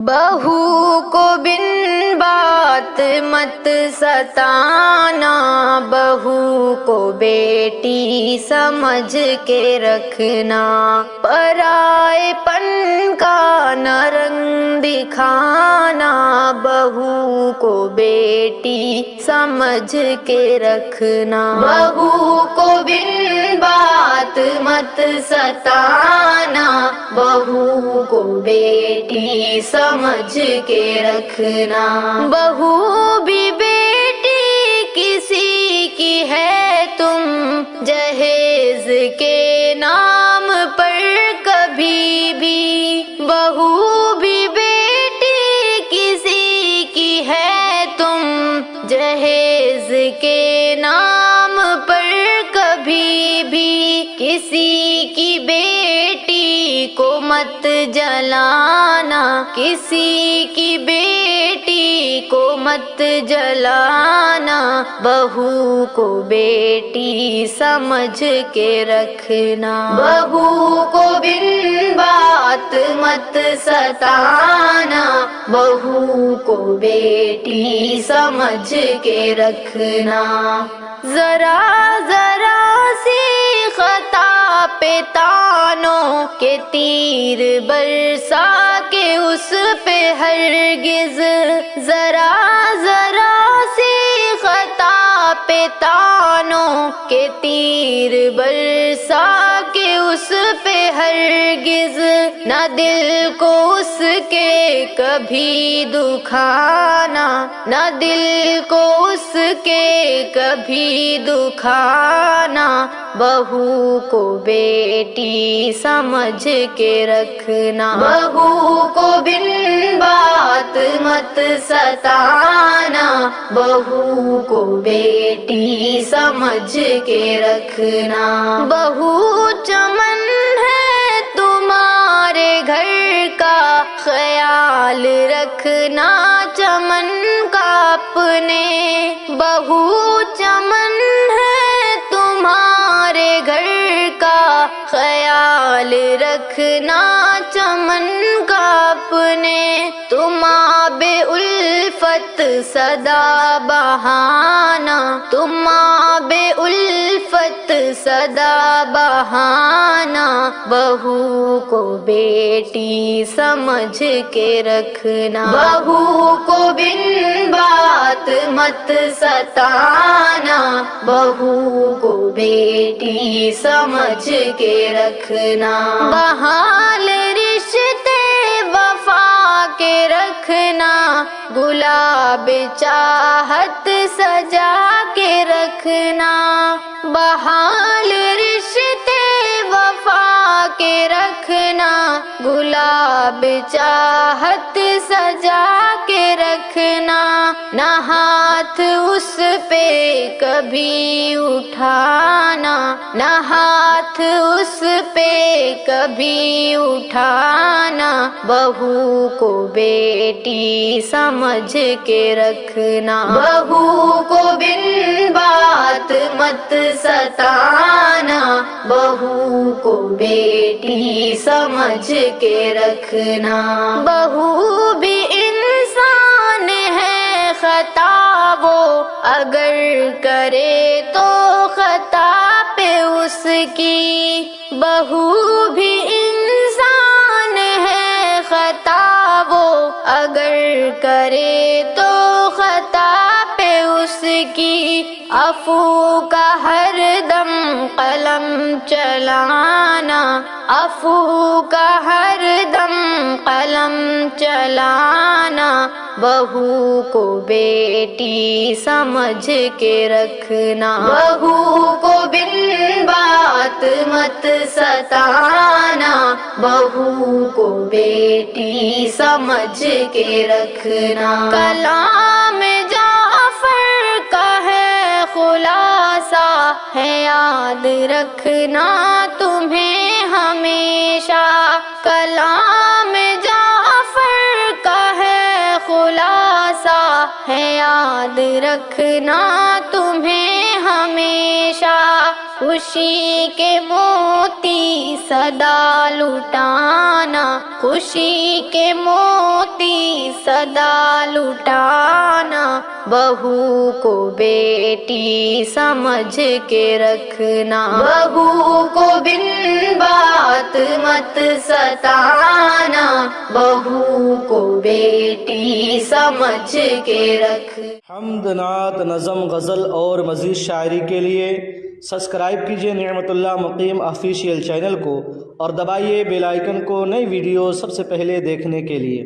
بہو کو بن بات مت ستانا، بہو کو بیٹی سمجھ کے رکھنا، پرائے پن کا نہ رنگ دکھانا، بہو کو بیٹی سمجھ کے رکھنا، بہو کو بن بات مت ستانا، بہو کو بیٹی سمجھ کے رکھنا، بہو بھی بیٹی کسی کی ہے، تم جہیز کے نام پر کبھی بھی، بہو بھی بیٹی کسی کی ہے، تم جہیز کے نام پر کبھی بھی، کسی کی بیٹی کو مت جلانا، کسی کی بیٹی کو مت جلانا، بہو کو بیٹی سمجھ کے رکھنا، بہو کو بن بات مت ستانا، بہو کو بیٹی سمجھ کے رکھنا، ذرا ذرا سی خطا پہ تانوں کے تیر برسا کے اس پہ ہرگز، ذرا ذرا سی خطا پہ تانوں کے تیر برسا کے اس پہ ہرگز، نہ دل کو اس کے کبھی دکھانا، نہ دل کو اس کے کبھی دکھانا، بہو کو بیٹی سمجھ کے رکھنا، بہو کو بن بات مت ستانا، بہو کو بیٹی سمجھ کے رکھنا، بہو چمن ہے تمہارے گھر کا، خیال رکھنا چمن کا اپنے، بہو چمن ہے تمہارے گھر کا، خیال رکھنا چمن کا اپنے، تم آب الفت سدا بہانا، تم آب الفت سدا بہانا، بہو کو بیٹی سمجھ کے رکھنا، بہو کو بن بات مت ستانا، بہو کو بیٹی سمجھ کے رکھنا، بحال رشتے وفا کے رکھنا، گلاب چاہت سجا کے رکھنا، بحال رشتے وفا کے رکھنا، گلاب چاہت سجا کے رکھنا، نہ ہاتھ اس پہ کبھی اٹھانا، نہ ہاتھ اس پہ کبھی اٹھانا، بہو کو بیٹی سمجھ کے رکھنا، بہو کو بن بات مت ستانا، بہو کو بیٹی سمجھ کے رکھنا، بہو بھی انسان ہے، خطا وہ اگر کرے تو خطا پہ اس کی، بہو بھی انسان ہے، خطا وہ اگر کرے تو خطا پہ اس کی، عفو کا ہر دم قلم چلانا، عفو کا ہر دم قلم چلانا، بہو کو بیٹی سمجھ کے رکھنا، بہو کو بن بات مت ستانا، بہو کو بیٹی سمجھ کے رکھنا، کلام جعفر کا ہے خلاصہ، ہے یاد رکھنا تمہیں ہمیشہ، کلام جعفر کا ہے خلاصہ، ہے یاد رکھنا تمہیں ہمیشہ، خوشی کے موتی صدا لٹانا، خوشی کے موتی ادا لٹانا، بہو کو بیٹی سمجھ کے رکھنا، بہو کو بن بات مت ستانا، بہو کو بیٹی سمجھ کے رکھنا۔ حمد، نعت، نظم، غزل اور مزید شاعری کے لیے سبسکرائب کیجئے نعمت اللہ مقیم آفیشیل چینل کو اور دبائیے بیل آئیکن کو نئی ویڈیو سب سے پہلے دیکھنے کے لیے۔